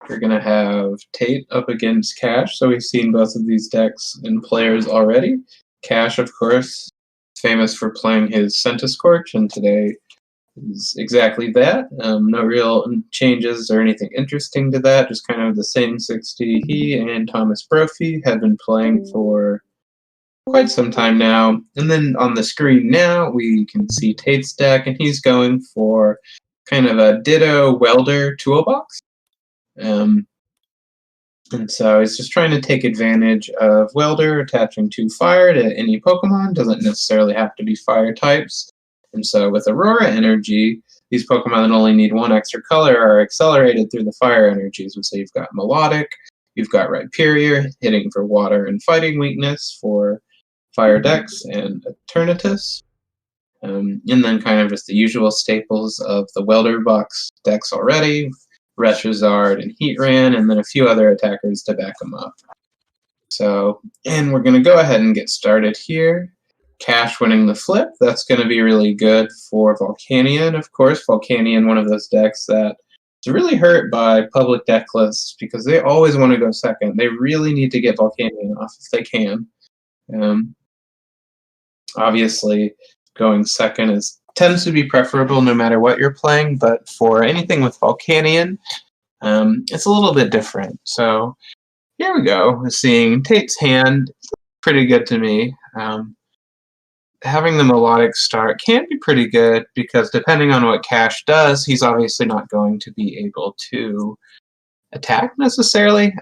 You're going to have Tate up against Cash, so we've seen both of these decks in players already. Cash, of course, famous for playing his Centiskorch, and today is exactly that. No real changes or anything interesting to that, just kind of the same 60 he and Thomas Brophy have been playing for quite some time now. And then on the screen now, we can see Tate's deck, and he's going for kind of a Ditto Welder toolbox. And so he's just trying to take advantage of Welder attaching 2 fire to any Pokemon. Doesn't necessarily have to be fire types. And so with Aurora Energy, these Pokemon that only need 1 extra color are accelerated through the fire energies. And so you've got Melodic, you've got Rhyperior hitting for water and fighting weakness for Fire Dex and Eternatus. And then kind of just the usual staples of the Welder box decks already. Reshazard and Heatran, and then a few other attackers to back them up. So, and we're going to go ahead and get started here. Cash winning the flip, that's going to be really good for Volcanion, of course. Volcanion, one of those decks that is really hurt by public deck lists because they always want to go second. They really need to get Volcanion off if they can. Obviously, going second tends to be preferable no matter what you're playing, but for anything with Volcanion, it's a little bit different. So here we go. We're seeing Tate's hand, pretty good to me. Having the Melodic start can be pretty good because depending on what Cash does, he's obviously not going to be able to attack necessarily.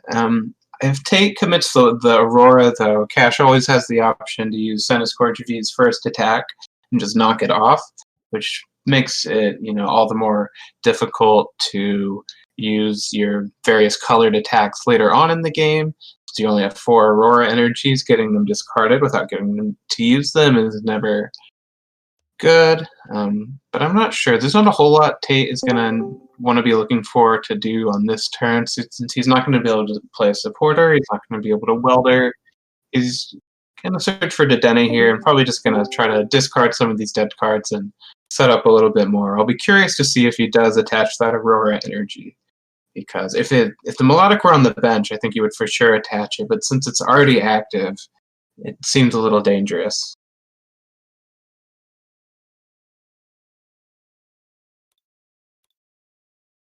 If Tate commits the Aurora, though, Cash always has the option to use Centiskorch V's first attack and just knock it off, which makes it, all the more difficult to use your various colored attacks later on in the game. So you only have 4 Aurora energies. Getting them discarded without getting them to use them is never good. But I'm not sure. There's not a whole lot Tate is going to want to be looking for to do on this turn, since he's not going to be able to play a supporter. He's not going to be able to welder. He's going to search for Dedenne here and probably just going to try to discard some of these dead cards and set up a little bit more. I'll be curious to see if he does attach that Aurora energy, because if the Melodic were on the bench, I think he would for sure attach it, but since it's already active, it seems a little dangerous.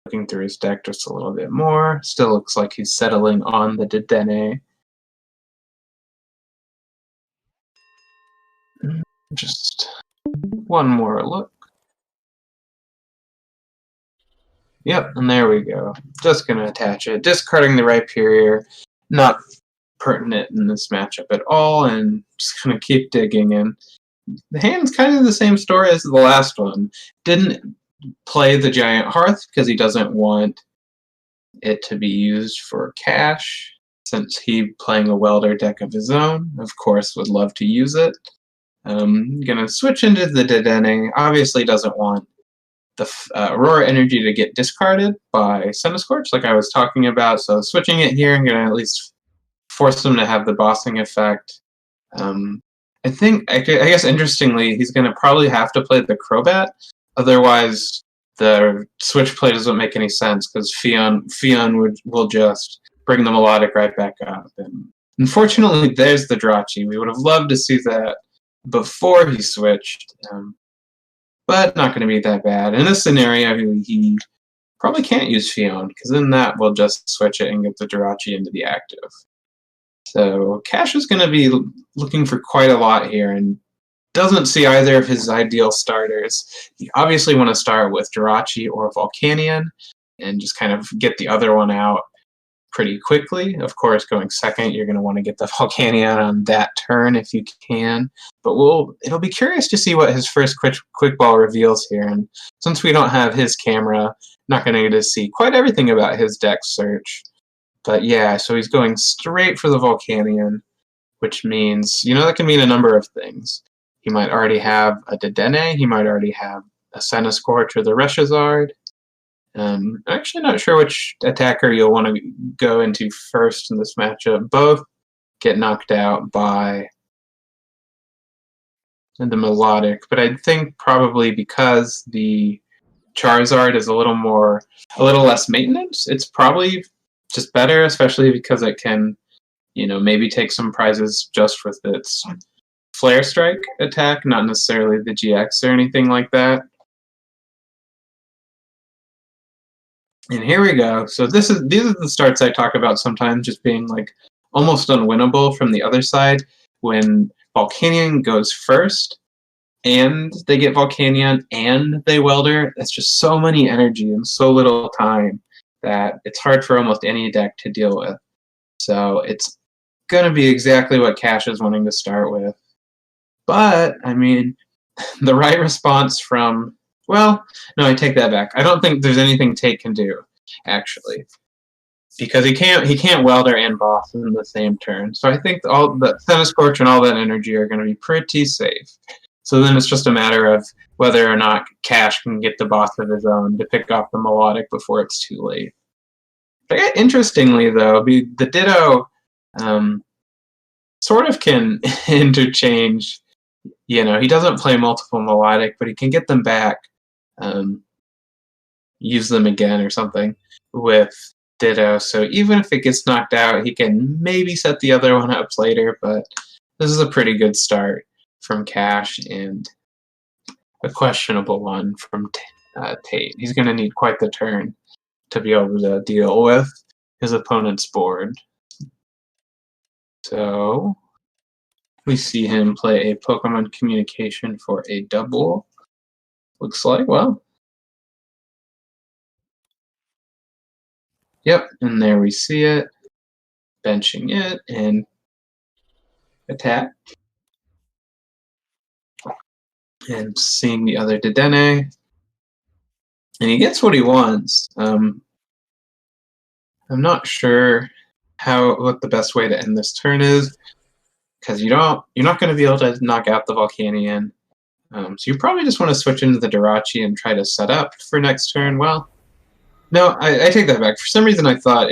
Looking through his deck just a little bit more, still looks like he's settling on the Dedenne. Just one more look. Yep, and there we go. Just going to attach it. Discarding the Rhyperior, not pertinent in this matchup at all, and just going to keep digging in. The hand's kind of the same story as the last one. Didn't play the Giant Hearth because he doesn't want it to be used for Cash, since he, playing a Welder deck of his own, of course, would love to use it. Gonna switch into the Dedenne. Obviously doesn't want the Aurora energy to get discarded by Centiskorch, like I was talking about. So switching it here, I'm gonna at least force them to have the bossing effect. I guess interestingly, he's gonna probably have to play the Crobat. Otherwise, the switch play doesn't make any sense because Fion will just bring the Melodic right back up. And unfortunately, there's the Drachi. We would have loved to see that before he switched, but not going to be that bad. In this scenario, he probably can't use Fion, because then that will just switch it and get the Jirachi into the active. So Cash is going to be looking for quite a lot here, and doesn't see either of his ideal starters. You obviously want to start with Jirachi or Volcanion, and just kind of get the other one out pretty quickly. Of course, going second, you're going to want to get the Volcanion on that turn if you can. But it'll be curious to see what his first quick ball reveals here. And since we don't have his camera, not going to get to see quite everything about his deck search. But yeah, so he's going straight for the Volcanion, which means, that can mean a number of things. He might already have a Dedenne, he might already have a Centiskorch or the Reshazard. I'm actually not sure which attacker you'll want to go into first in this matchup. Both get knocked out by the Melodic, but I think probably because the Charizard is a little less maintenance, it's probably just better, especially because it can, you know, maybe take some prizes just with its Flare Strike attack, not necessarily the GX or anything like that. And here we go. So these are the starts I talk about sometimes just being like almost unwinnable from the other side when Volcanion goes first and they get Volcanion and they Welder. That's just so many energy and so little time that it's hard for almost any deck to deal with. So it's going to be exactly what Cash is wanting to start with. But, I mean, the right response from... Well, no, I take that back. I don't think there's anything Tate can do, actually. Because he can't Welder and Boss in the same turn. So I think all the Centiskorch and all that energy are going to be pretty safe. So then it's just a matter of whether or not Cash can get the Boss of his own to pick off the Melodic before it's too late. But interestingly, though, the Ditto sort of can interchange. You know, he doesn't play multiple Melodic, but he can get them back, use them again or something with Ditto. So even if it gets knocked out, he can maybe set the other one up later, but this is a pretty good start from Cash and a questionable one from Tate. He's going to need quite the turn to be able to deal with his opponent's board. So we see him play a Pokemon Communication for a double. Looks like, well. Yep, and there we see it. Benching it and attack. And seeing the other Dedenne. And he gets what he wants. I'm not sure what the best way to end this turn is, because you're not going to be able to knock out the Volcanion. So you probably just want to switch into the Jirachi and try to set up for next turn. Well, no, I take that back. For some reason, I thought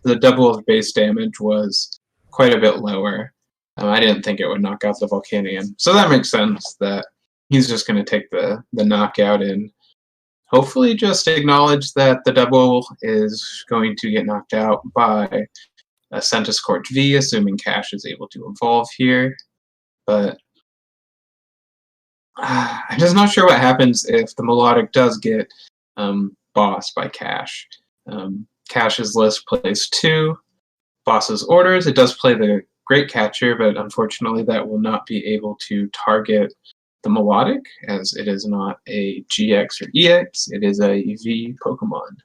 the double of base damage was quite a bit lower. I didn't think it would knock out the Volcanion. So that makes sense that he's just going to take the knockout and hopefully just acknowledge that the double is going to get knocked out by a Centiskorch V, assuming Cash is able to evolve here. But I'm just not sure what happens if the Melodic does get Boss by Cash. Cash's list plays 2 Boss's orders. It does play the Great Catcher, but unfortunately that will not be able to target the Melodic, as it is not a GX or EX, it is a V Pokemon.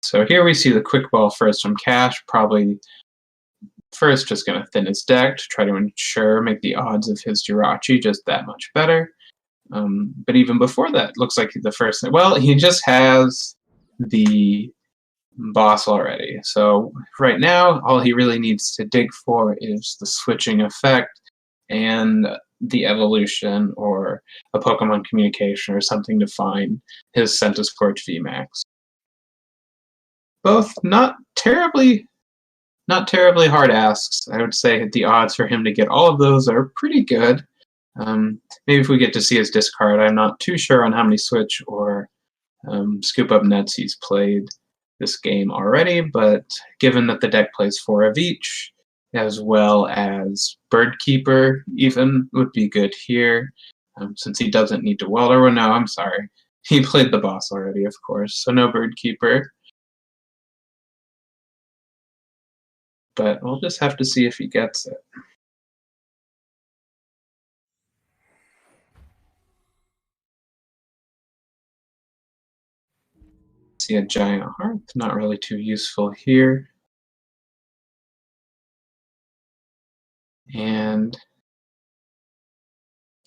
So here we see the Quick Ball first from Cash, probably first just going to thin his deck to try to make the odds of his Jirachi just that much better. But even before that, looks like the first... Well, he just has the Boss already. So right now, all he really needs to dig for is the switching effect and the evolution or a Pokemon Communication or something to find his Centiskorch VMAX. Both not terribly hard asks. I would say the odds for him to get all of those are pretty good. Maybe if we get to see his discard, I'm not too sure on how many Switch or Scoop Up Nets he's played this game already, but given that the deck plays 4 of each, as well as Bird Keeper even would be good here, since he doesn't need to Welder. Well, no, I'm sorry. He played the Boss already, of course, so no Bird Keeper. But we'll just have to see if he gets it. See a Giant Heart, not really too useful here. And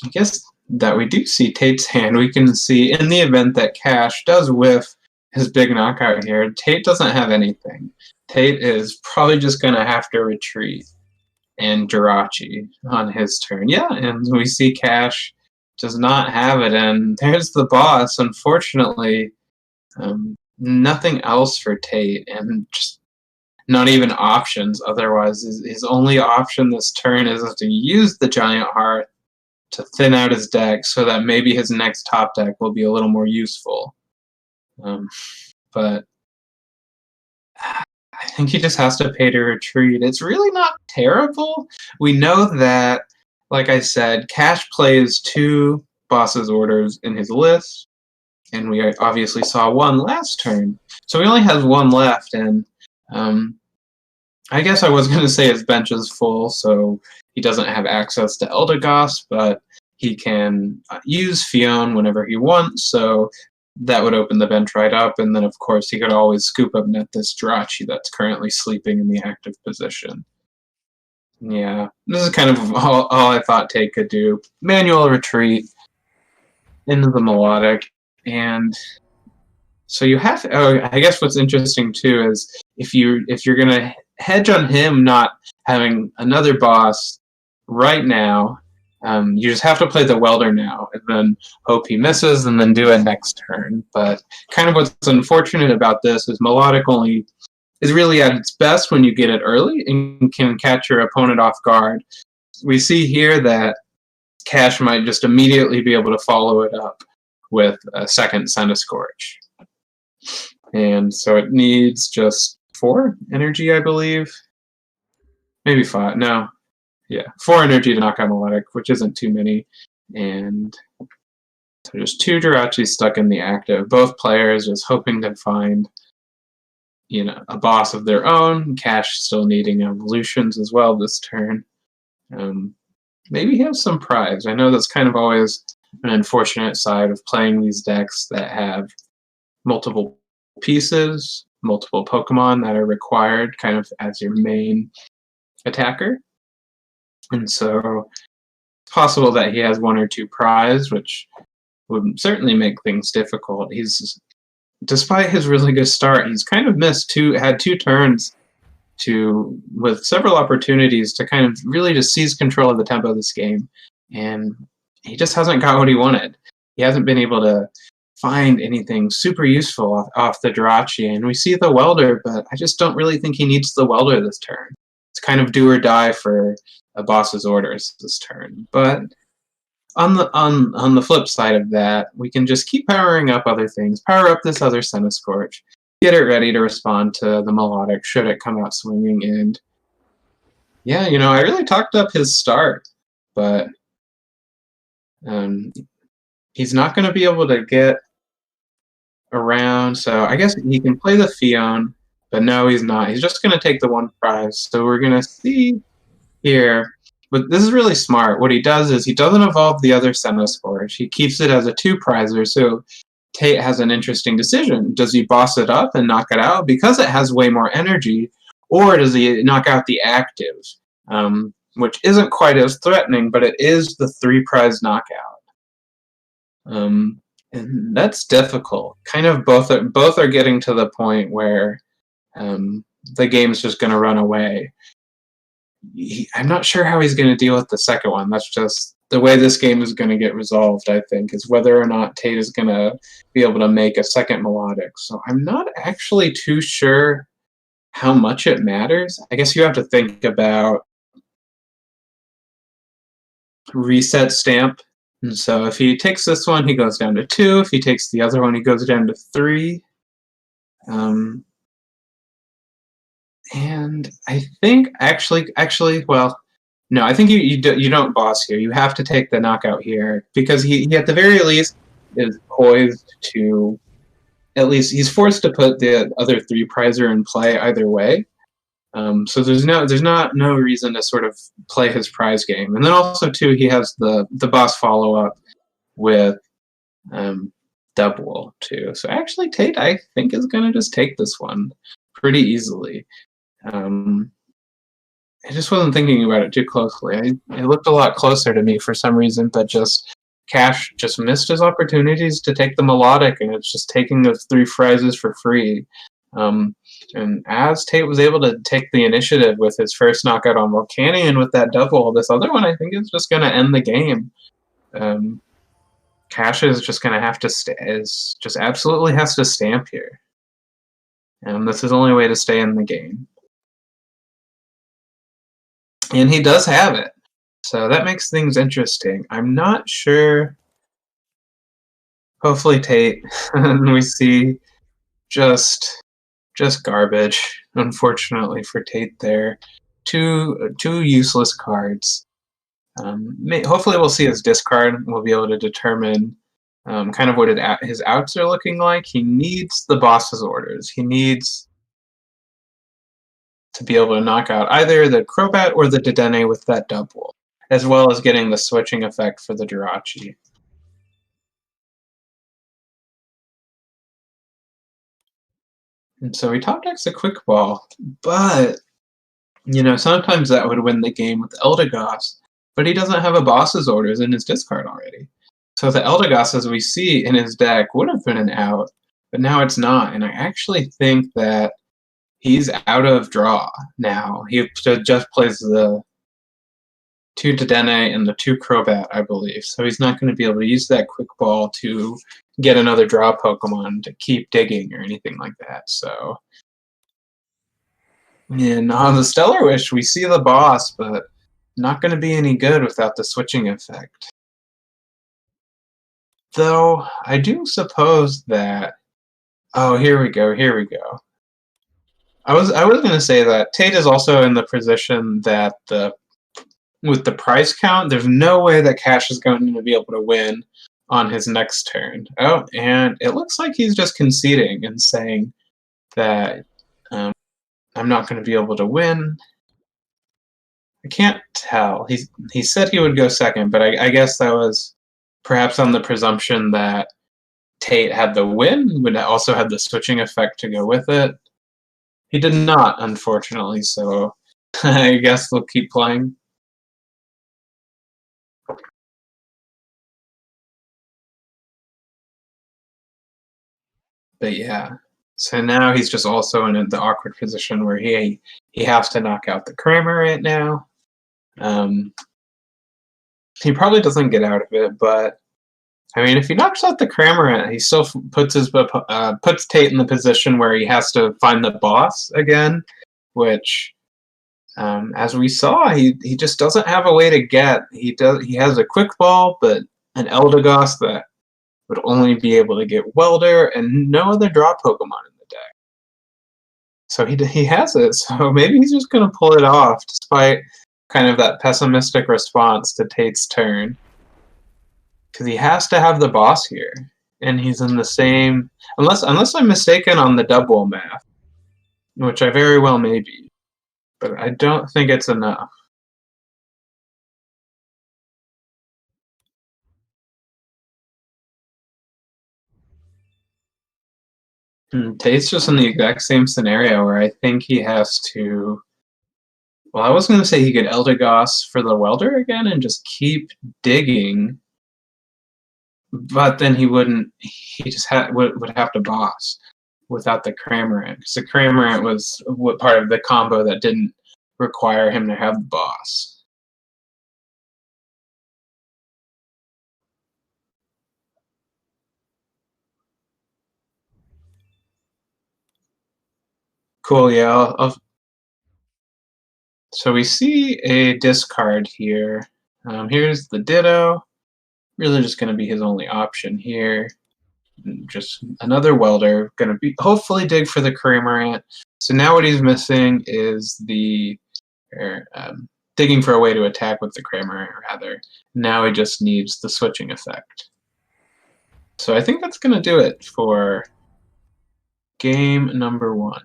I guess that we do see Tate's hand. We can see in the event that Cash does whiff his big knockout here, Tate doesn't have anything. Tate is probably just going to have to retreat and Jirachi on his turn. Yeah, and we see Cash does not have it, and there's the Boss. Unfortunately, nothing else for Tate, and just not even options. Otherwise, his only option this turn is to use the Giant Heart to thin out his deck so that maybe his next top deck will be a little more useful. But think he just has to pay to retreat. It's really not terrible. We know that, like I said, Cash plays 2 boss's orders in his list, and we obviously saw 1 last turn. So he only has 1 left, and I guess I was going to say his bench is full, so he doesn't have access to Eldegoss, but he can use Fionn whenever he wants, so that would open the bench right up, and then of course he could always scoop up net this Jirachi that's currently sleeping in the active position. Yeah, this is kind of all I thought Tate could do. Manual retreat into the melodic, and so you have to, I guess what's interesting too is if you're gonna hedge on him not having another boss right now, you just have to play the welder now and then hope he misses and then do it next turn. But kind of what's unfortunate about this is melodic only is really at its best when you get it early and can catch your opponent off guard. We see here that Cash might just immediately be able to follow it up with a second Centiskorch. And so it needs just 4 energy, I believe. Maybe 5. No. Yeah, 4 energy to knock out melodic, which isn't too many. And so just 2 Jirachis stuck in the active. Both players just hoping to find, a boss of their own. Cash still needing evolutions as well this turn. Maybe he has some prize. I know that's kind of always an unfortunate side of playing these decks that have multiple pieces, multiple Pokemon that are required kind of as your main attacker. And so it's possible that he has 1 or 2 prize, which would certainly make things difficult. Despite his really good start, he's kind of had 2 turns with several opportunities to kind of really just seize control of the tempo of this game. And he just hasn't got what he wanted. He hasn't been able to find anything super useful off the Jirachi. And we see the welder, but I just don't really think he needs the welder this turn. It's kind of do or die for a boss's orders this turn. But on the flip side of that, we can just keep powering up other things. Power up this other Centiskorch. Get it ready to respond to the melodic should it come out swinging. And yeah, I really talked up his start, but he's not going to be able to get around. So I guess he can play the Fionn, but no, he's not. He's just going to take the 1 prize. So we're going to see here. But this is really smart. What he does is he doesn't evolve the other Centiskorch. He keeps it as a 2-prizer. So Tate has an interesting decision. Does he boss it up and knock it out because it has way more energy, or does he knock out the active, which isn't quite as threatening, but it is the 3-prize knockout. And that's difficult. Kind of both are getting to the point where the game's just going to run away. I'm not sure how he's going to deal with the second one. That's just the way this game is going to get resolved, I think, is whether or not Tate is going to be able to make a second melodic. So I'm not actually too sure how much it matters. I guess you have to think about reset stamp. And so if he takes this one, he goes down to 2. If he takes the other one, he goes down to 3. And I think actually, well, no, I think you don't boss here. You have to take the knockout here because he at the very least is poised to, at least he's forced to put the other 3-prizer in play either way. So there's no reason to sort of play his prize game. And then also too, he has the boss follow up with Double too. So actually Tate, I think, is gonna just take this one pretty easily. I just wasn't thinking about it too closely. It looked a lot closer to me for some reason, but Cash just missed his opportunities to take the melodic, and it's just taking those 3 prizes for free. And as Tate was able to take the initiative with his first knockout on Volcanion with that double, this other one I think is just going to end the game. Cash is just going to have to just absolutely has to stamp here. And this is the only way to stay in the game. And he does have it. So that makes things interesting. I'm not sure. Hopefully Tate, we see just Just garbage, unfortunately for Tate there. Two useless cards. Hopefully we'll see his discard. We'll be able to determine kind of what his outs are looking like. He needs the boss's orders. He needs to be able to knock out either the Crobat or the Dedenne with that double, as well as getting the switching effect for the Jirachi. And so he top decks a Quick Ball, but sometimes that would win the game with Eldegoss, but he doesn't have a boss's orders in his discard already. So the Eldegoss, as we see in his deck, would have been an out, but now it's not. And I actually think that he's out of draw now. He just plays the 2 Dedenne and the 2 Crobat, I believe. So he's not going to be able to use that Quick Ball to get another draw Pokemon to keep digging or anything like that. So, and on the Stellar Wish, we see the boss, but not going to be any good without the switching effect. Though, I do suppose that... Oh, here we go. I was going to say that Tate is also in the position that with the price count, there's no way that Cash is going to be able to win on his next turn. Oh, and it looks like he's just conceding and saying that I'm not going to be able to win. I can't tell. He said he would go second, but I guess that was perhaps on the presumption that Tate had the win, would also have the switching effect to go with it. He did not, unfortunately, so I guess we'll keep playing. But yeah, so now he's just also in the awkward position where he has to knock out the Kramer right now. He probably doesn't get out of it, but I mean, if he knocks out the Kramer, he still puts Tate in the position where he has to find the boss again, which, as we saw, he just doesn't have a way to get. He has a Quick Ball, but an Eldegoss that would only be able to get Welder and no other draw Pokemon in the deck. So he has it. So maybe he's just going to pull it off, despite kind of that pessimistic response to Tate's turn. Because he has to have the boss here, and he's in the same... Unless I'm mistaken on the double math, which I very well may be, but I don't think it's enough. Tate's just in the exact same scenario where I think he has to... Well, I was going to say he could Eldegoss for the Welder again and just keep digging, but then he wouldn't. He just would have to boss without the Cramorant, because the Cramorant was part of the combo that didn't require him to have the boss. Cool, yeah. So we see a discard here. Here's the Ditto. Really just going to be his only option here. Just another Welder. Going to be hopefully dig for the Cramorant. So now what he's missing is the digging for a way to attack with the Cramorant, rather. Now he just needs the switching effect. So I think that's going to do it for game number 1.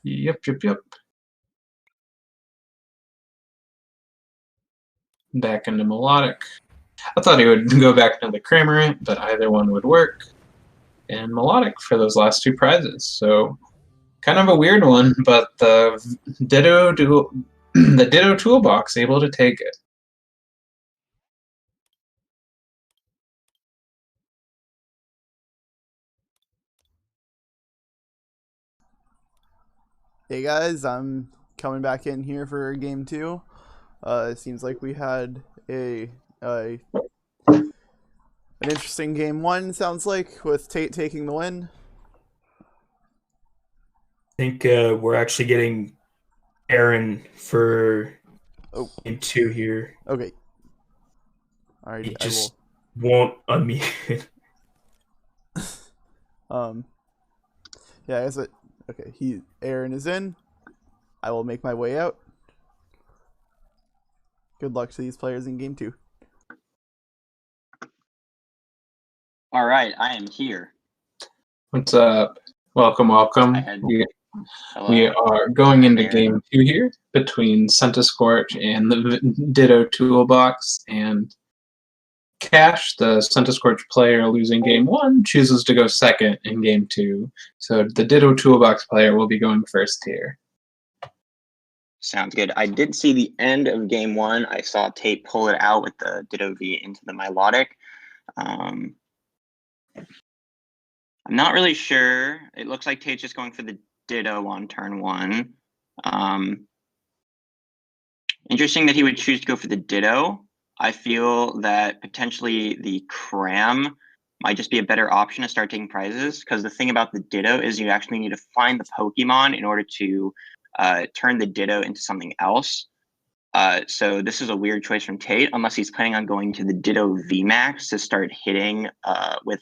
Yep. Back into Melodic. I thought he would go back into the Cramorant, but either one would work. And Melodic for those last 2 prizes. So kind of a weird one, but the Ditto Toolbox able to take it. Hey guys, I'm coming back in here for game 2. It seems like we had an interesting game 1, sounds like, with Tate taking the win. I think we're actually getting Aaron for game 2 here. Okay. All right. He just won't unmute. Yeah, is it? Okay, Aaron is in. I will make my way out. Good luck to these players in game 2. All right, I am here. What's up? Welcome. We are going into game 2 here between Centiskorch and the Ditto Toolbox, and Cash, the Centiskorch player losing game 1, chooses to go second in game 2. So the Ditto Toolbox player will be going first here. Sounds good. I did see the end of game 1. I saw Tate pull it out with the Ditto V into the melodic. I'm not really sure. It looks like Tate's just going for the Ditto on turn 1. Interesting that he would choose to go for the Ditto. I feel that potentially the Cram might just be a better option to start taking prizes, because the thing about the Ditto is you actually need to find the Pokemon in order to turn the Ditto into something else. So this is a weird choice from Tate, unless he's planning on going to the Ditto VMAX to start hitting with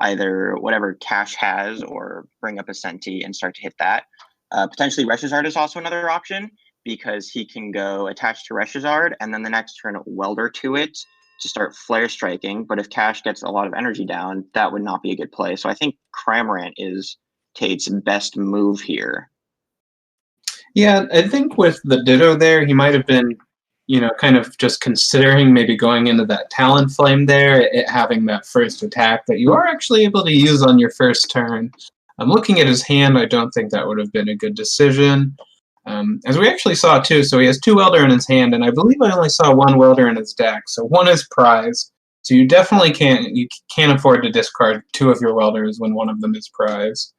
either whatever Cash has, or bring up a Senti and start to hit that. Potentially Reshizard is also another option, because he can go attach to Reshizard and then the next turn Welder to it to start flare striking. But if Cash gets a lot of energy down, that would not be a good play. So I think Cramorant is Tate's best move here. Yeah, I think with the Ditto there, he might have been, kind of just considering maybe going into that Talonflame there, it having that first attack that you are actually able to use on your first turn. I'm looking at his hand, I don't think that would have been a good decision. As we actually saw too, so he has 2 Welder in his hand, and I believe I only saw 1 Welder in his deck, so 1 is prize. So you definitely can't afford to discard 2 of your Welders when 1 of them is prize.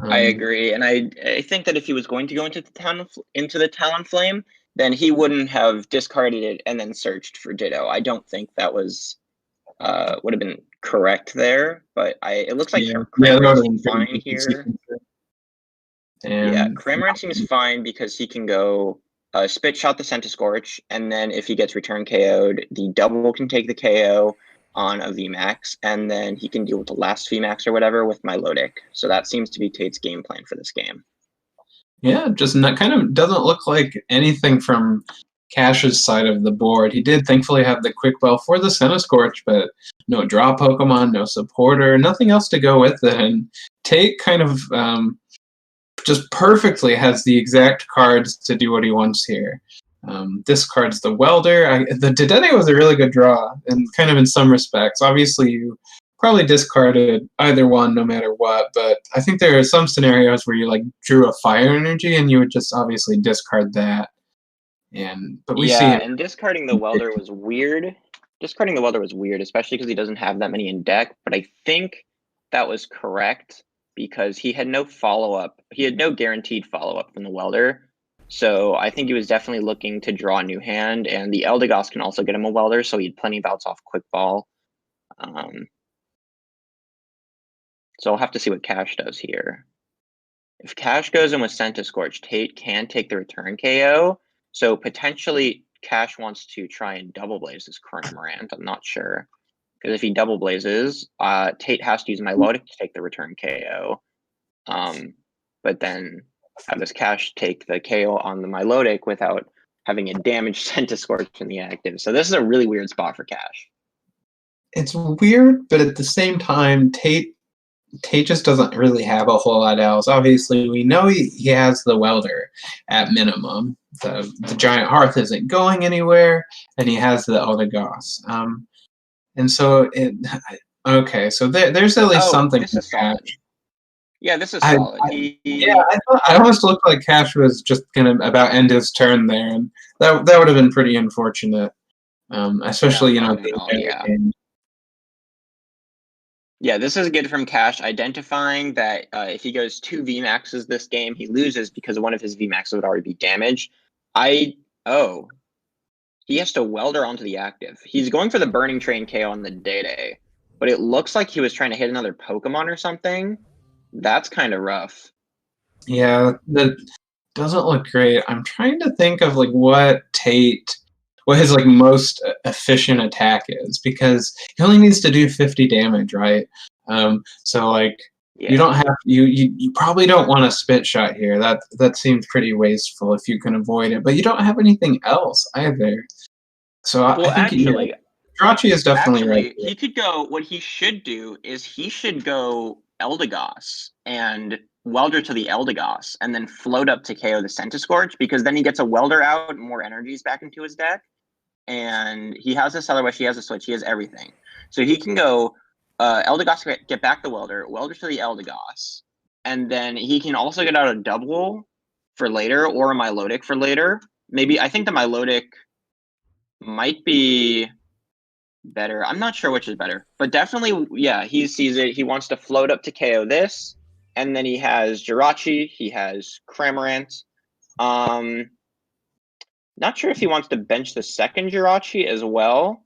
I agree, and I think that if he was going to go into the Talonflame, then he wouldn't have discarded it and then searched for Ditto. I don't think that was would have been correct there, but it looks like Cramorant seems fine here. Yeah, Cramorant seems fine because he can go spit shot the Centiskorch, and then if he gets return KO'd, the double can take the KO on a VMAX, and then he can deal with the last VMAX or whatever with Milotic. So that seems to be Tate's game plan for this game. Yeah, just kind of doesn't look like anything from Cash's side of the board. He did thankfully have the Quick Bell for the Centiskorch, but no draw Pokemon, no supporter, nothing else to go with it. And Tate kind of just perfectly has the exact cards to do what he wants here. Discards the Welder. The Dedenne was a really good draw, and kind of in some respects. Obviously, you probably discarded either one no matter what, but I think there are some scenarios where you drew a Fire Energy and you would just obviously discard that. But we see and discarding the Welder was weird. Discarding the Welder was weird, especially because he doesn't have that many in deck, but I think that was correct because he had no follow-up. He had no guaranteed follow-up from the Welder. So I think he was definitely looking to draw a new hand, and the Eldegoss can also get him a Welder, so he had plenty of outs off Quick Ball. So I'll have to see what Cash does here. If Cash goes in with Centiskorch, Tate can take the return KO. So potentially Cash wants to try and double blaze this Cramorant. I'm not sure. Because if he double blazes, Tate has to use Milotic to take the return KO. But then have this Cash take the KO on the Milotic without having a damaged Centiskorch in the active. So this is a really weird spot for Cash. It's weird, but at the same time, Tate just doesn't really have a whole lot else. Obviously, we know he has the Welder at minimum. The Giant Hearth isn't going anywhere, and he has the Eldegoss. And so, okay, so there's at least something. This is solid. Yeah, this is solid. I almost looked like Cash was just gonna about end his turn there, and that would have been pretty unfortunate. Especially Yeah, this is good from Cash, identifying that if he goes 2 VMAXs this game, he loses because one of his VMAXs would already be damaged. He has to Welder onto the active. He's going for the Burning Train KO on the Day-Day, but it looks like he was trying to hit another Pokemon or something. That's kind of rough. Yeah, that doesn't look great. I'm trying to think of what his most efficient attack is, because he only needs to do 50 damage, right? So Yeah. You don't have you probably don't want a spit shot here. That seems pretty wasteful if you can avoid it. But you don't have anything else either. So Well, I think actually, Jirachi is definitely right. he could go. What he should do is he should go Eldegoss and Welder to the Eldegoss, and then float up to KO the Centiskorch, because then he gets a Welder out, and more energies back into his deck, and he has a Stellar Wish, he has a Switch, he has everything. So he can go Eldegoss, get back the Welder, Welder to the Eldegoss, and then he can also get out a Double for later, or a Milotic for later. Maybe I think the Milotic might be better. I'm not sure which is better, but definitely, yeah, he sees it. He wants to float up to KO this, and then he has Jirachi, he has Cramorant. Not sure if he wants to bench the second Jirachi as well.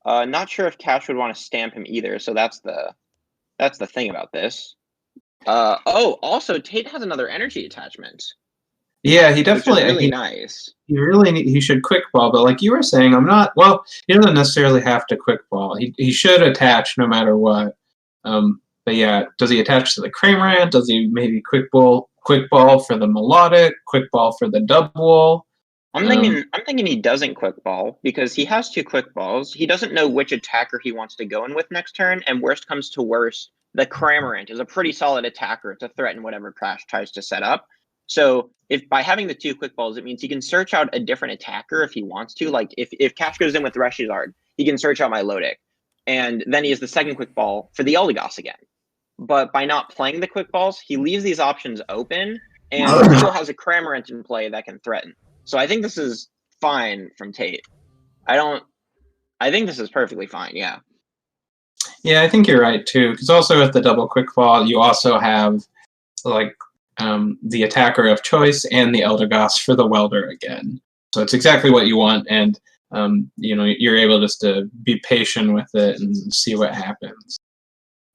Not sure if Cash would want to stamp him either. So that's the thing about this. Also Tate has another energy attachment. Yeah, he definitely which is really nice. He should quick ball, but like you were saying, he doesn't necessarily have to quick ball. He should attach no matter what. But yeah, does he attach to the Cramorant? Does he maybe quick ball for the Melodic, quick ball for the Double? I'm thinking he doesn't quick ball, because he has 2 quick balls. He doesn't know which attacker he wants to go in with next turn, and worst comes to worst, the Cramorant is a pretty solid attacker to threaten whatever Crash tries to set up. So if by having the 2 quick balls, it means he can search out a different attacker if he wants to. Like if Cash goes in with Reshizard, he can search out Milotic, and then he has the second quick ball for the Eldegoss again. But by not playing the quick balls, he leaves these options open, and still has a Cramorant in play that can threaten. So I think this is fine from Tate. I think this is perfectly fine. Yeah. Yeah, I think you're right too. Because also with the double quick ball, you also have like the attacker of choice and the Eldegoss for the Welder again. So it's exactly what you want, and you're able just to be patient with it and see what happens.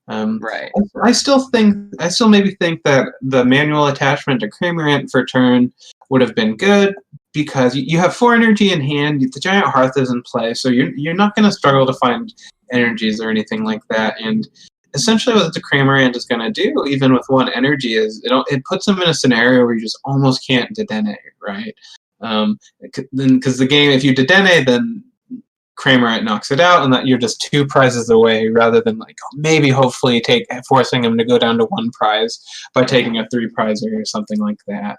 Right. I still maybe think that the manual attachment to Cramorant for turn would have been good, because you have 4 energy in hand. The Giant Hearth is in play, so you're not going to struggle to find energies or anything like that. And essentially, what the Cramorant is going to do, even with 1 energy, is it puts him in a scenario where you just almost can't Dedenne, right? Because the game, if you Dedenne, then Cramorant knocks it out, and that you're just 2 prizes away, rather than like maybe hopefully forcing him to go down to 1 prize by taking a 3 prizer or something like that.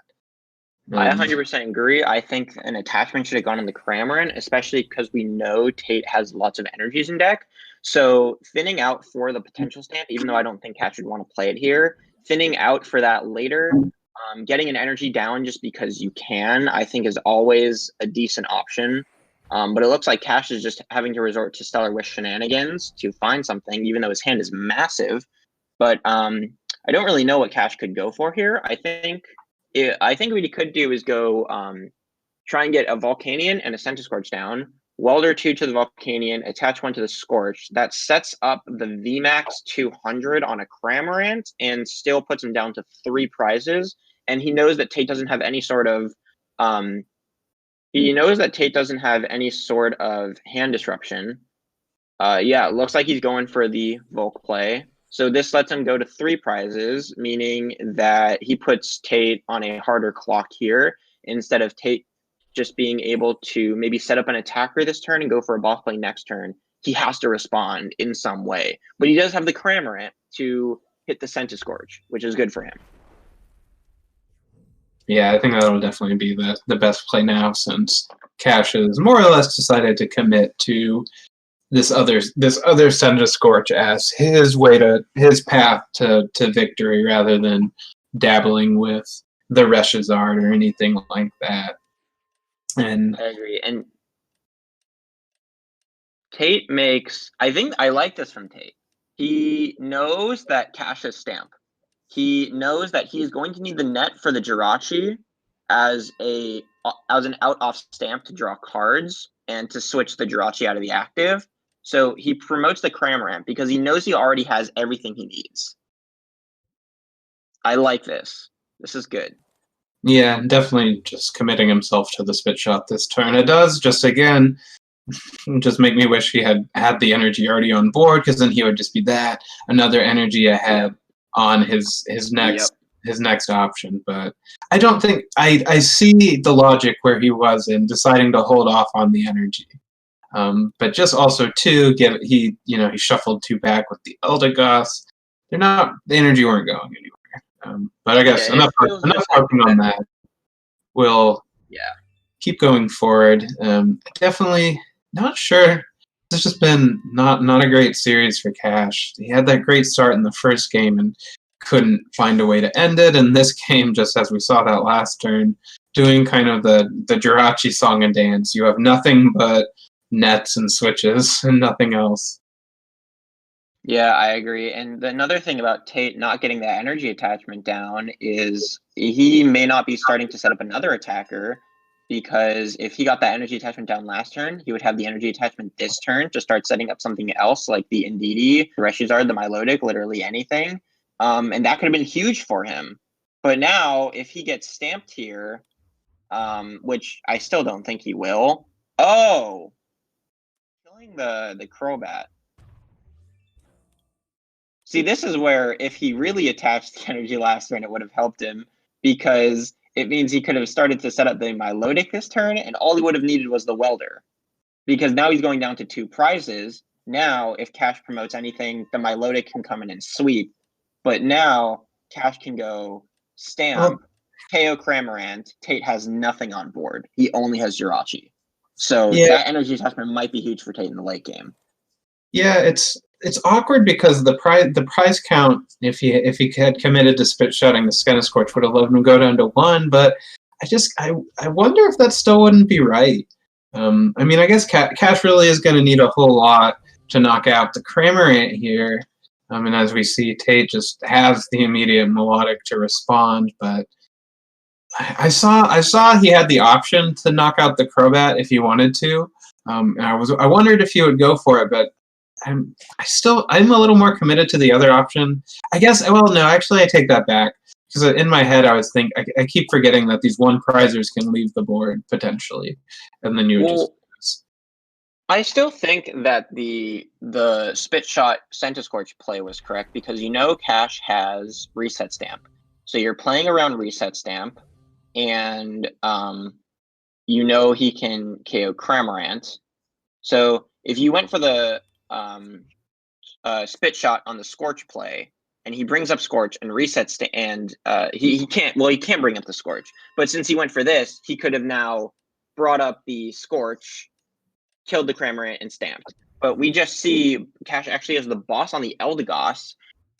I 100% agree. I think an attachment should have gone in the Cramorant, especially because we know Tate has lots of energies in deck. So thinning out for the potential stamp, even though I don't think Cash would want to play it here, thinning out for that later, getting an energy down just because you can, I think is always a decent option. But it looks like Cash is just having to resort to Stellar Wish shenanigans to find something, even though his hand is massive. But I don't really know what Cash could go for here. I think what he could do is go try and get a Volcanion and a Centiskorch down, Welder 2 to the Volcanion, attach 1 to the Scorch. That sets up the VMAX 200 on a Cramorant and still puts him down to 3 prizes. And he knows that Tate doesn't have any sort of hand disruption. Yeah, it looks like he's going for the Volk play. So this lets him go to 3 prizes, meaning that he puts Tate on a harder clock here, instead of Tate just being able to maybe set up an attacker this turn and go for a boss play next turn. He has to respond in some way. But he does have the Cramorant to hit the Centiskorch, which is good for him. Yeah, I think that'll definitely be the best play now, since Cash has more or less decided to commit to this other Centiskorch as his path to victory, rather than dabbling with the Reshizard or anything like that. And I agree. And Tate makes, I think I like this from Tate. He knows that Cash has stamp. He knows that he is going to need the net for the Jirachi as an out-off stamp to draw cards and to switch the Jirachi out of the active. So he promotes the Cramorant because he knows he already has everything he needs. I like this. This is good. yeah, definitely just committing himself to the spit shot this turn. It does just make me wish he had the energy already on board, because then he would just be another energy ahead. on his next option. But I don't think I see the logic where he was in deciding to hold off on the energy. But just also too, he shuffled 2 back with the Eldegoss. The energy weren't going anywhere. But I guess enough harping on that. We'll keep going forward. Definitely not sure. It's just been not a great series for Cash. He had that great start in the first game and couldn't find a way to end it. And this game, just as we saw that last turn, doing kind of the Jirachi song and dance. You have nothing but nets and switches and nothing else. Yeah, I agree. And another thing about Tate not getting that energy attachment down is he may not be starting to set up another attacker, because if he got that energy attachment down last turn, he would have the energy attachment this turn to start setting up something else like the Indeedee, the Reshizard, the Milotic, literally anything. And that could have been huge for him. But now, if he gets stamped here, which I still don't think he will. Oh! Killing the Crobat. See, this is where if he really attached the energy last turn, it would have helped him, because it means he could have started to set up the Milotic this turn, and all he would have needed was the Welder. Because now he's going down to 2 prizes. Now, if Cash promotes anything, the Milotic can come in and sweep. But now, Cash can go Stamp, KO Cramorant. Tate has nothing on board. He only has Jirachi. So that energy attachment might be huge for Tate in the late game. Yeah, it's awkward because the prize count, if he had committed to spit shotting the Centiskorch, would have let him go down to 1. But I wonder if that still wouldn't be right. I mean, I guess Cash really is going to need a whole lot to knock out the Cramorant here. And as we see, Tate just has the immediate melodic to respond. But I saw he had the option to knock out the Crobat if he wanted to. And I wondered if he would go for it, but I'm a little more committed to the other option. I guess. Well, no, actually, I take that back, because in my head I was thinking I keep forgetting that these 1-prizers can leave the board potentially, and then you just. I still think that the spit shot Centiskorch play was correct, because Cash has Reset Stamp, so you're playing around Reset Stamp, and he can KO Cramorant. So if you went for the spit shot on the Scorch play, and he brings up Scorch and resets and he can't bring up the Scorch, but since he went for this, he could have now brought up the Scorch, killed the Cramorant, and stamped. But we just see Cash actually has the boss on the Eldegoss,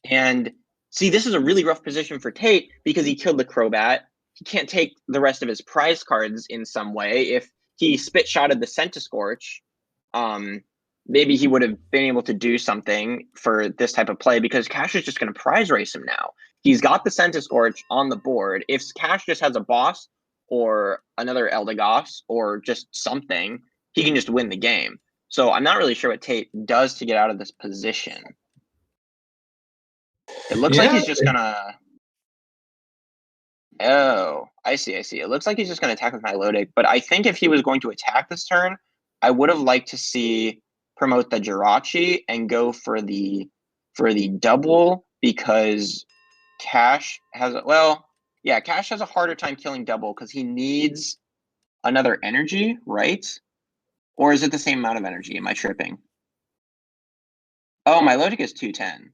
and see, this is a really rough position for Tate because he killed the Crobat. He can't take the rest of his prize cards in some way. If he spit shotted the Centiskorch, maybe he would have been able to do something for this type of play, because Cash is just going to prize race him now. He's got the Centiskorch on the board. If Cash just has a boss or another Eldegoss or just something, he can just win the game. So I'm not really sure what Tate does to get out of this position. It looks like he's just going to... Oh, I see. It looks like he's just going to attack with Milotic, but I think if he was going to attack this turn, I would have liked to see promote the Jirachi and go for the double, because Cash has Cash has a harder time killing double because he needs another energy, right? Or is it the same amount of energy? Am I tripping? Oh, Milotic is 210.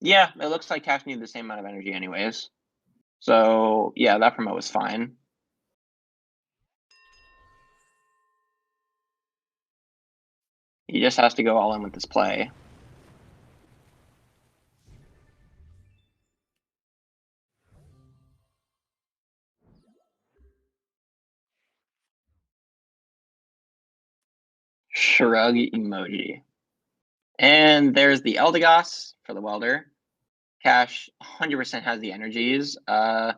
Yeah, it looks like Cash needed the same amount of energy anyways. So yeah, that promote was fine. He just has to go all in with this play. Shrug emoji. And there's the Eldegoss for the Welder. Cash 100% has the energies. I'm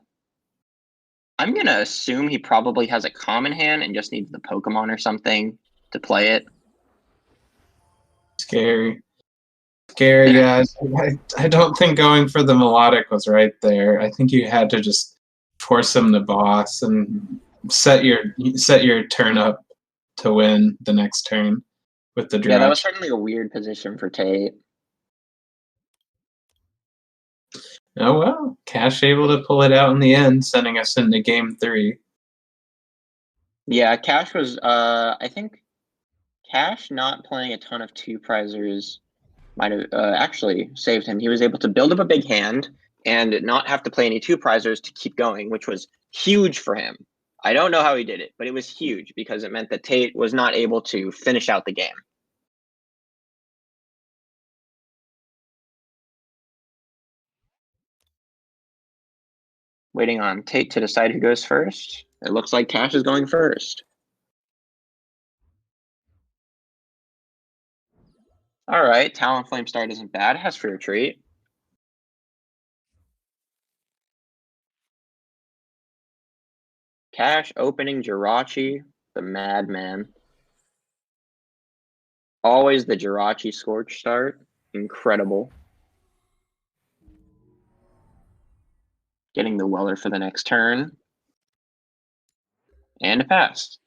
going to assume he probably has a common hand and just needs the Pokemon or something to play it. Scary, guys. I don't think going for the melodic was right there. I think you had to just force him the boss and set your turn up to win the next turn, with the Jirachi. Yeah, that was certainly a weird position for Tate. Oh well, Cash able to pull it out in the end, sending us into game 3. Yeah, Cash was, I think Cash not playing a ton of 2-prizers might have actually saved him. He was able to build up a big hand and not have to play any 2-prizers to keep going, which was huge for him. I don't know how he did it, but it was huge because it meant that Tate was not able to finish out the game. Waiting on Tate to decide who goes first. It looks like Cash is going first. All right, Talonflame start isn't bad. Has free retreat. Cash opening Jirachi, the madman. Always the Jirachi Scorch start. Incredible. Getting the Weller for the next turn. And a pass.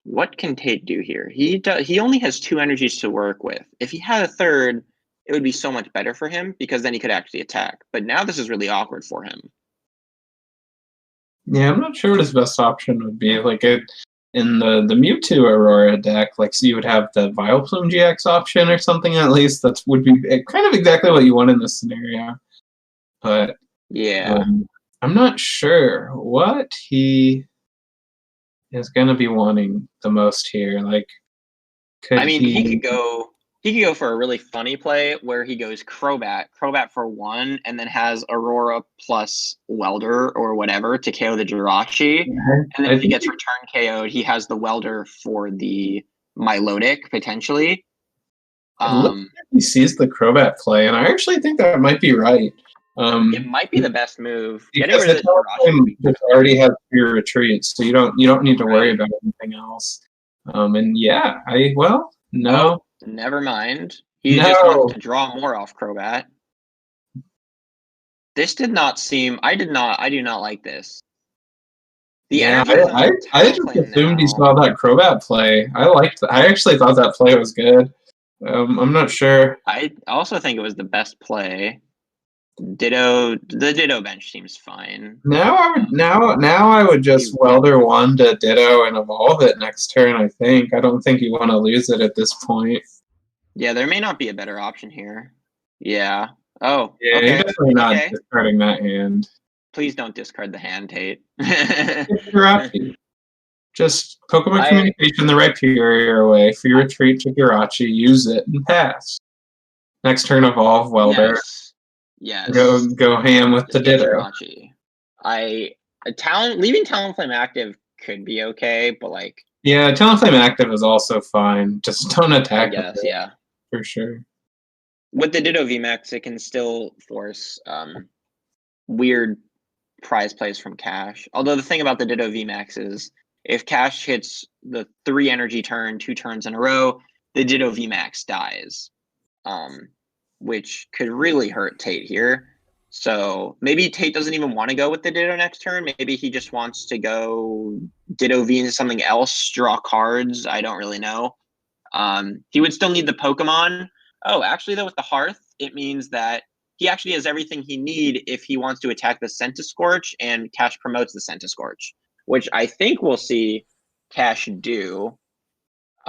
What can Tate do here? He only has 2 energies to work with. If he had a third, it would be so much better for him because then he could actually attack. But now this is really awkward for him. Yeah, I'm not sure what his best option would be. Like in the Mewtwo Aurora deck, like so you would have the Vileplume GX option or something at least. That would be kind of exactly what you want in this scenario. But yeah, I'm not sure what he is going to be wanting the most here. Like, he could go for a really funny play where he goes Crobat for 1, and then has Aurora plus Welder or whatever to KO the Jirachi. And then if he gets return KO'd, he has the Welder for the Milotic potentially. He sees the Crobat play, and I actually think that might be right. It might be the best move. Because the Talonflame already has pure retreats, so you don't need to worry about anything else. And yeah, no. Never mind. He just wants to draw more off Crobat. This did not seem. I do not like this. I just assumed he saw that Crobat play. I actually thought that play was good. I'm not sure. I also think it was the best play. The Ditto bench seems fine. Now I would just Welder 1 to Ditto and evolve it next turn, I think. I don't think you want to lose it at this point. Yeah, there may not be a better option here. Yeah. Oh. Yeah, okay. You're definitely not discarding that hand. Please don't discard the hand, Tate. Just Pokemon Communication the Rhyperior away for your retreat to Jirachi, use it, and pass. Next turn, evolve Welder. Yes. Go ham with the Ditto. Leaving Talonflame active could be okay, but like. Yeah, Talonflame active is also fine. Just don't attack. I guess, yeah. For sure. With the Ditto VMAX, it can still force weird prize plays from Cash. Although the thing about the Ditto VMAX is, if Cash hits the 3 energy turn 2 turns in a row, the Ditto VMAX dies. Which could really hurt Tate here. So maybe Tate doesn't even want to go with the Ditto next turn. Maybe he just wants to go Ditto V into something else, draw cards. I don't really know. He would still need the Pokemon. Oh, actually, though, with the Hearth, it means that he actually has everything he needs if he wants to attack the Centiskorch, and Cash promotes the Centiskorch, which I think we'll see Cash do.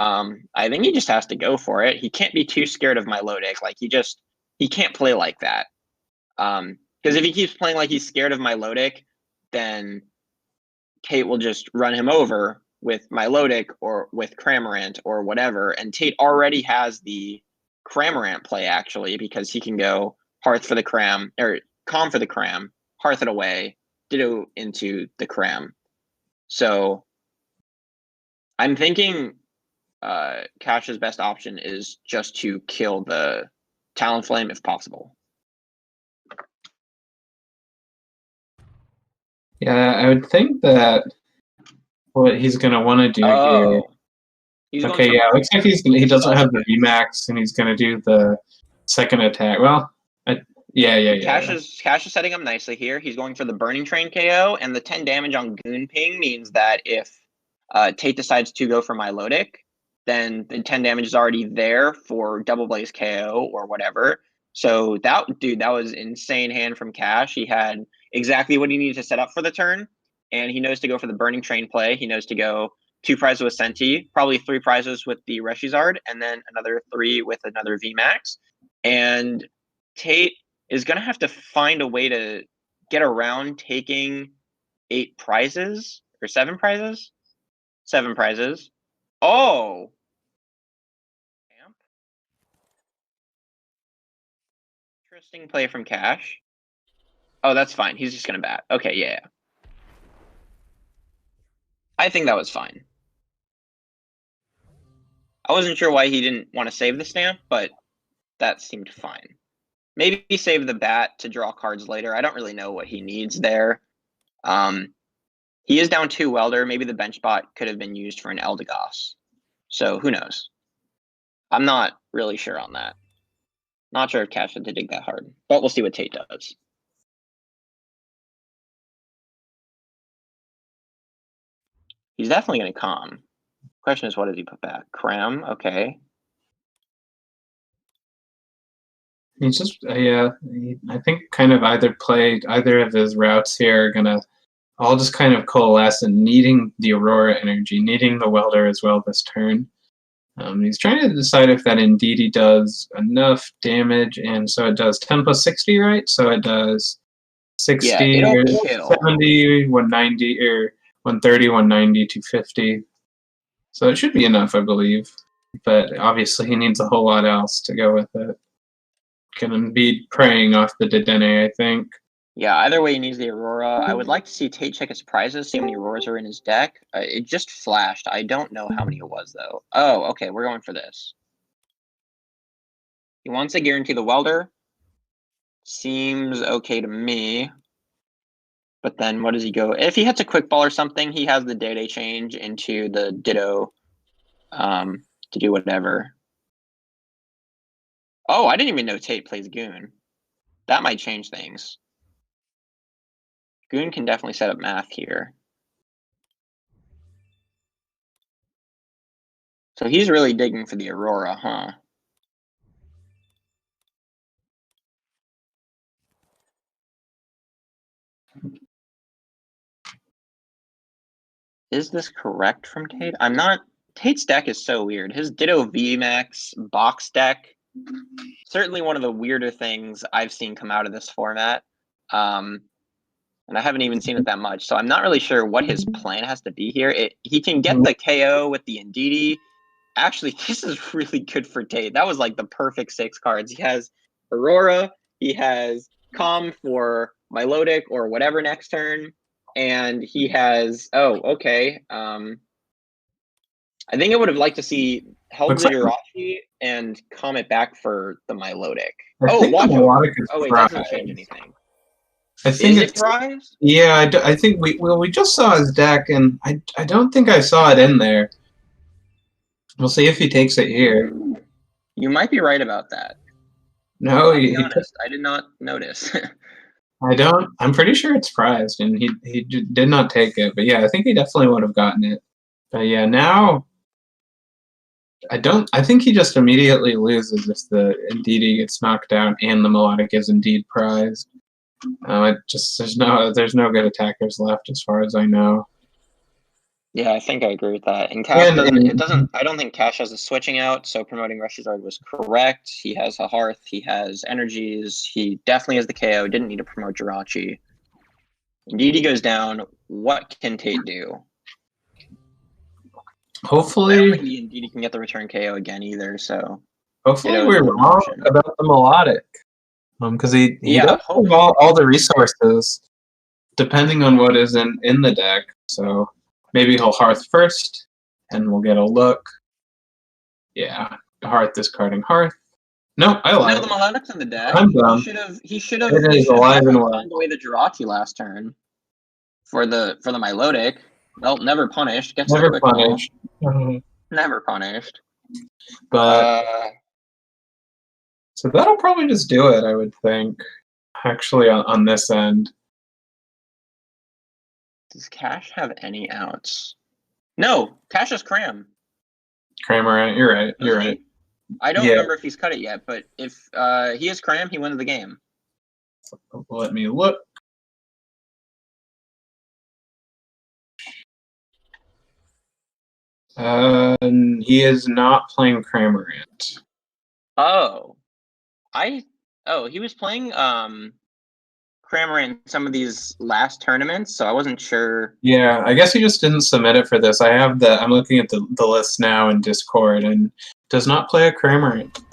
I think he just has to go for it. He can't be too scared of Milotic. Like, he can't play like that. Because if he keeps playing like he's scared of Milotic, then Tate will just run him over with Milotic or with Cramorant or whatever. And Tate already has the Cramorant play, actually, because he can go Hearth for the Cram, or Calm for the Cram, Hearth it away, Ditto into the Cram. So I'm thinking Cash's best option is just to kill the Talonflame if possible. Yeah, I would think that what he's going to want to do here. Okay, yeah, looks like he doesn't have the VMAX, and he's going to do the second attack. Well, Yeah. Cash is setting up nicely here. He's going for the Burning Train KO, and the 10 damage on Goon Ping means that if Tate decides to go for Milotic, then the 10 damage is already there for Double Blaze KO or whatever. So that was insane hand from Cash. He had exactly what he needed to set up for the turn, and he knows to go for the Burning Train play. He knows to go 2 prizes with Senti, probably 3 prizes with the Reshizard, and then another 3 with another VMAX. And Tate is going to have to find a way to get around taking 8 prizes or 7 prizes. 7 prizes. Oh! Interesting play from Cash. Oh, that's fine. He's just going to bat. Okay, yeah. I think that was fine. I wasn't sure why he didn't want to save the stamp, but that seemed fine. Maybe save the bat to draw cards later. I don't really know what he needs there. He is down 2 Welder. Maybe the bench bot could have been used for an Eldegoss. So who knows? I'm not really sure on that. Not sure if Cash had to dig that hard, but we'll see what Tate does. He's definitely going to calm. Question is, what does he put back? Cram, okay. He's just, I think kind of either of his routes here are going to all just kind of coalesce and needing the Aurora energy, needing the Welder as well this turn. He's trying to decide if that Indeedee does enough damage, and so it does 10 plus 60, right? So it does 60, or 70, 190, or 130, 190, 250. So it should be enough, I believe. But obviously he needs a whole lot else to go with it. Gonna be preying off the Dedenne, I think. Yeah, either way he needs the Aurora. I would like to see Tate check his prizes, see how many Auroras are in his deck. It just flashed. I don't know how many it was, though. Oh, okay, we're going for this. He wants to guarantee the Welder. Seems okay to me. But then what does he go? If he hits a quick ball or something, he has the Day change into the Ditto to do whatever. Oh, I didn't even know Tate plays Goon. That might change things. Goon can definitely set up math here. So he's really digging for the Aurora, huh? Is this correct from Tate? I'm not. Tate's deck is so weird. His Ditto VMAX box deck, certainly one of the weirder things I've seen come out of this format. And I haven't even seen it that much, so I'm not really sure what his plan has to be here. He can get the KO with the Indeedee. Actually, this is really good for Tate. That was like the perfect 6 cards. He has Aurora, he has Calm for Milotic or whatever next turn, and he has, okay. I think I would have liked to see Help the Jirachi and Calm it back for the Milotic. Watch out. Oh, wait, that doesn't change anything. I think Is it prized? Yeah, I think we just saw his deck, and I don't think I saw it in there. We'll see if he takes it here. You might be right about that. No, I'll be honest, I did not notice. I'm pretty sure it's prized, and he did not take it. But yeah, I think he definitely would have gotten it. But yeah, now I think he just immediately loses if the Indeedee gets knocked out and the Melodic is indeed prized. There's no good attackers left as far as I know. Yeah, I think I agree with that. And Cash I don't think Cash has a switching out, so promoting Reshizard was correct. He has a Hearth, he has energies, he definitely has the KO, didn't need to promote Jirachi. Indeedee goes down. What can Tate do? Hopefully, I don't think the Indeedee can get the return KO again either, so hopefully we're wrong about the Melodic. Because he does have all the resources, depending on what is in the deck. So maybe he'll Hearth first, and we'll get a look. Yeah, Hearth discarding Hearth. No, I lied. No, the Melodic's in the deck. I'm dumb. He should have. It is alive and well. Away the Jirachi last turn for the Milotic. Well, never punished. Gets never punished. Never punished. But. So that'll probably just do it, I would think. actually on this end. Does Cash have any outs? No, Cash has Cram. Kramer, you're right. You're Doesn't right. he? I don't Yeah. remember if he's cut it yet, but if he has Cram, he wins the game. Let me look. He is not playing Cramorant. Oh, he was playing Crammer in some of these last tournaments, so I wasn't sure. Yeah, I guess he just didn't submit it for this. I'm looking at the list now in Discord, and does not play a Cramorant.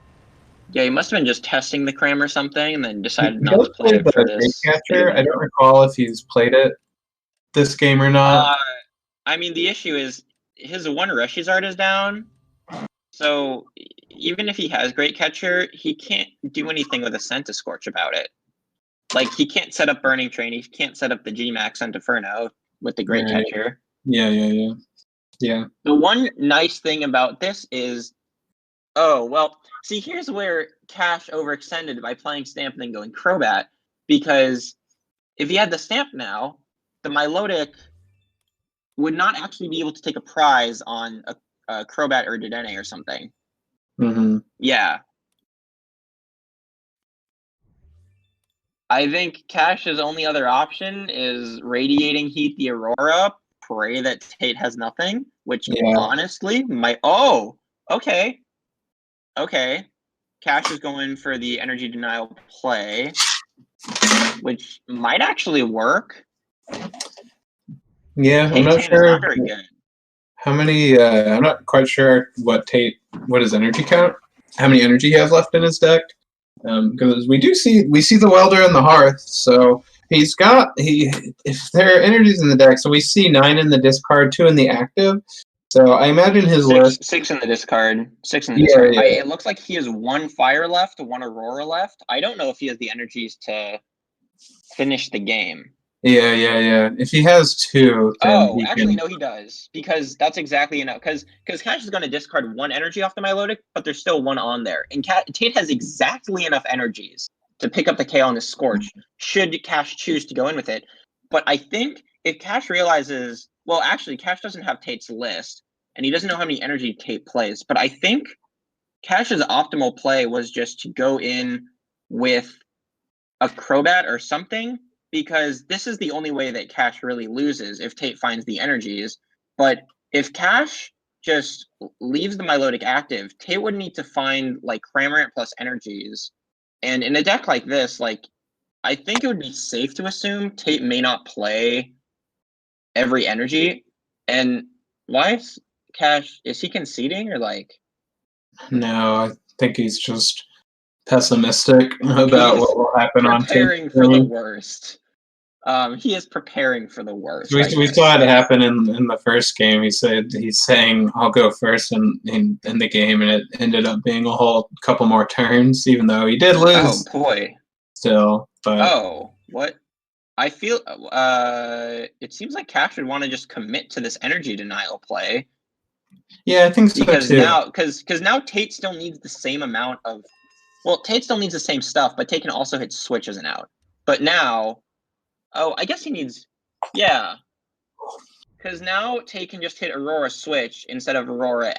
Yeah, he must have been just testing the Cram or something, and then decided He not does to play it the for Great this. Catcher. I don't recall if he's played it this game or not. I mean, the issue is his one Rushes art is down, so even if he has Great Catcher, he can't do anything with a Centiskorch about it. Like, he can't set up Burning Train, he can't set up the G-Max on Inferno with the Great Right. Catcher. Yeah. The one nice thing about this is, see, here's where Cash overextended by playing Stamp and then going Crobat, because if he had the Stamp now, the Milotic would not actually be able to take a prize on a Crobat or Dedenne or something. Mm-hmm. Yeah. I think Cash's only other option is Radiating Heat the Aurora, pray that Tate has nothing, which honestly might... Oh! Okay. Cash is going for the Energy Denial play, which might actually work. Yeah, I'm Tate's not hand is sure not very good. how many. I'm not quite sure what his energy count, how many energy he has left in his deck. Because we see the Welder and the Hearth, so if there are energies in the deck, so we see 9 in the discard, 2 in the active. So I imagine his list 6 in the discard. 6 in the discard. Yeah. It looks like he has 1 Fire left, 1 Aurora left. I don't know if he has the energies to finish the game. Yeah. If he has 2, then No, he does, because that's exactly enough. Because Cash is going to discard 1 energy off the Milotic, but there's still 1 on there, and Tate has exactly enough energies to pick up the KO on the Scorch. Should Cash choose to go in with it, but I think if Cash realizes, well, actually, Cash doesn't have Tate's list, and he doesn't know how many energy Tate plays. But I think Cash's optimal play was just to go in with a Crobat or something, because this is the only way that Cash really loses if Tate finds the energies. But if Cash just leaves the Milotic active, Tate would need to find like Cramorant plus energies. And in a deck like this, like, I think it would be safe to assume Tate may not play every energy. And why is Cash, is he conceding or like? No, I think he's just pessimistic about what will happen on Tate's preparing for the worst. He is preparing for the worst. We saw it happen in the first game. He's saying I'll go first in the game, and it ended up being a whole couple more turns, even though he did lose. Oh boy. Still, but what? I feel it seems like Cash would want to just commit to this energy denial play. Yeah, I think so because too. Because now Tate still needs the same amount of. Well, Tate still needs the same stuff, but Tate can also hit Switch as an out. But now, I guess he needs, because now Tate can just hit Aurora Switch instead of Aurora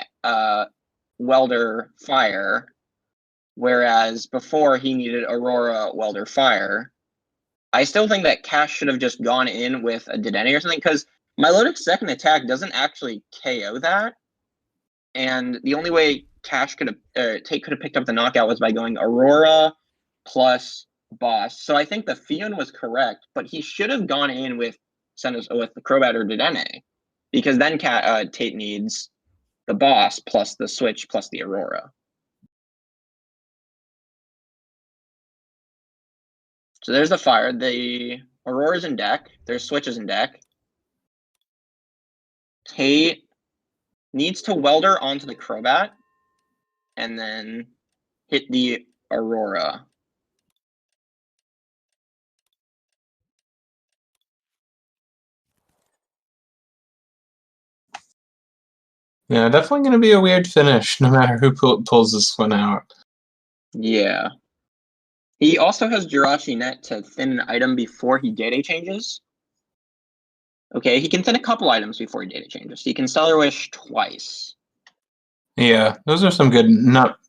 Welder Fire, whereas before he needed Aurora Welder Fire. I still think that Cash should have just gone in with a Dedenne or something, because Milotic's second attack doesn't actually KO that, and the only way Tate could have picked up the knockout was by going Aurora plus Boss. So I think the Fion was correct, but he should have gone in with the Crobat or Dedenne, because then Tate needs the Boss plus the Switch plus the Aurora. So there's the Fire. The Aurora's in deck. There's Switches in deck. Tate needs to Welder onto the Crobat and then hit the Aurora. Yeah, definitely going to be a weird finish, no matter who pulls this one out. Yeah. He also has Jirachi Net to thin an item before he data changes. Okay, he can thin a couple items before he data changes. He can Stellar Wish twice. Yeah, those are some good, not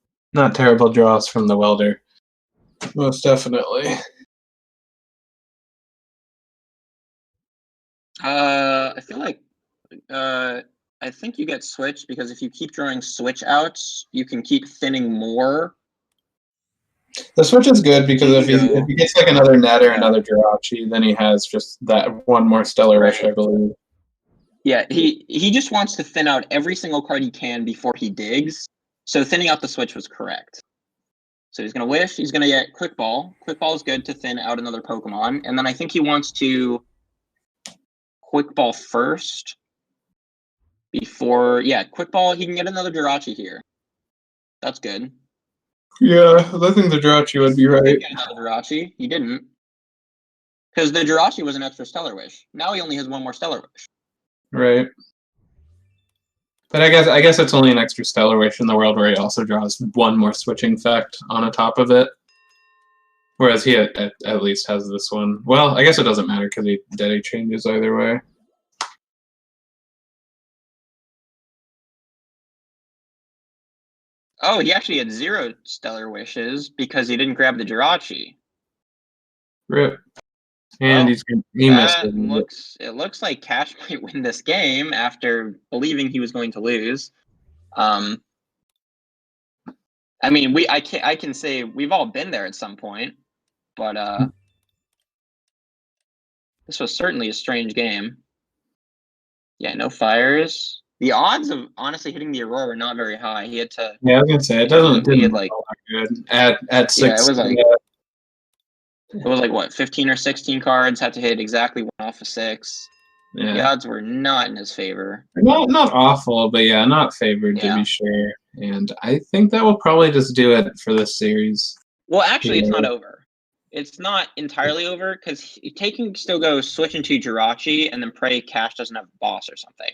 terrible draws from the welder. Most definitely. I feel like I think you get switch because if you keep drawing switch outs, you can keep thinning more. The switch is good because if Ditto. he gets like another net or Yeah. another Jirachi, then he has just that one more Stellar Wish, I believe. Yeah, he just wants to thin out every single card he can before he digs. So thinning out the switch was correct. So he's gonna wish. He's gonna get Quick Ball. Quick Ball is good to thin out another Pokemon, and then I think he wants to Quick Ball first before. Yeah, Quick Ball. He can get another Jirachi here. That's good. Yeah, I think the Jirachi would be He right. didn't get another Jirachi. He didn't, because the Jirachi was an extra Stellar Wish. Now he only has one more Stellar Wish. Right. But I guess it's only an extra Stellar Wish in the world where he also draws one more switching effect on the top of it. Whereas he at least has this one. Well, I guess it doesn't matter because he changes either way. Oh, he actually had 0 Stellar Wishes because he didn't grab the Jirachi. Rip. And Well, he missed it. It looks like Cash might win this game after believing he was going to lose. I mean, I can say we've all been there at some point, but this was certainly a strange game. Yeah, no fires. The odds of honestly hitting the Aurora were not very high. He had to. Yeah, I was gonna say it didn't he had like all that good. At 6. Yeah, it was like it was like what 15 or 16 cards had to hit exactly 1 off of 6. Yeah. The odds were not in his favor. Not awful, but yeah, not favored to be sure. And I think that will probably just do it for this series. Well, actually, it's not over. It's not entirely over because Tate can still go switch into Jirachi and then pray Cash doesn't have a boss or something.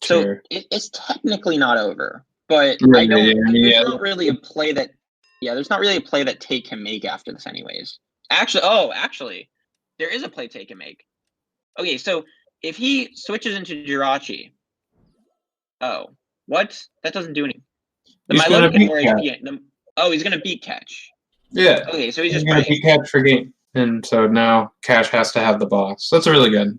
Sure. So it's technically not over, but Right, I don't. yeah, There's not really a play that. Yeah, there's not really a play that Tate can make after this, anyways. Actually, there is a play Tate can make. Okay, so if he switches into Jirachi, what? That doesn't do anything. He's gonna beat Catch. He's gonna beat Catch. Yeah. Okay, so he's He's just gonna praying. beat Catch for game, and so now Cash has to have the boss. That's really good.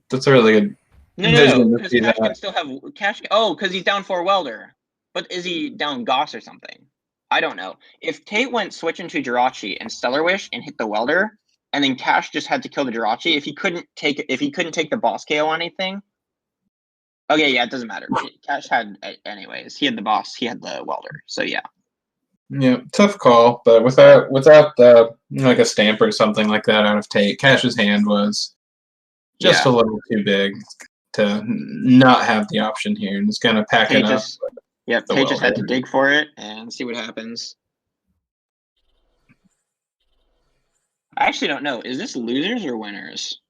No, because Cash can still have Cash. Oh, because he's down 4 Welder. But is he down Goss or something? I don't know. If Tate went switch into Jirachi and Stellar Wish and hit the Welder, and then Cash just had to kill the Jirachi, if he couldn't take the boss KO on anything. Okay, yeah, it doesn't matter. Cash had anyways. He had the boss. He had the Welder. So yeah. Yeah, tough call, but without like a stamp or something like that out of Tate, Cash's hand was just a little too big to not have the option here, and it's gonna pack it up. Yep, Tate just had to dig for it and see what happens. I actually don't know. Is this losers or winners?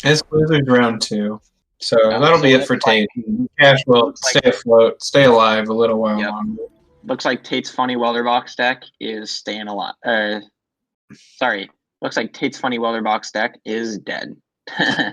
It's losers round 2, so that'll be it for Tate. Cash will stay afloat, stay alive a little while longer. Looks like Tate's Funny Welder Box deck is staying alive. Looks like Tate's Funny Welder Box deck is dead. Yeah.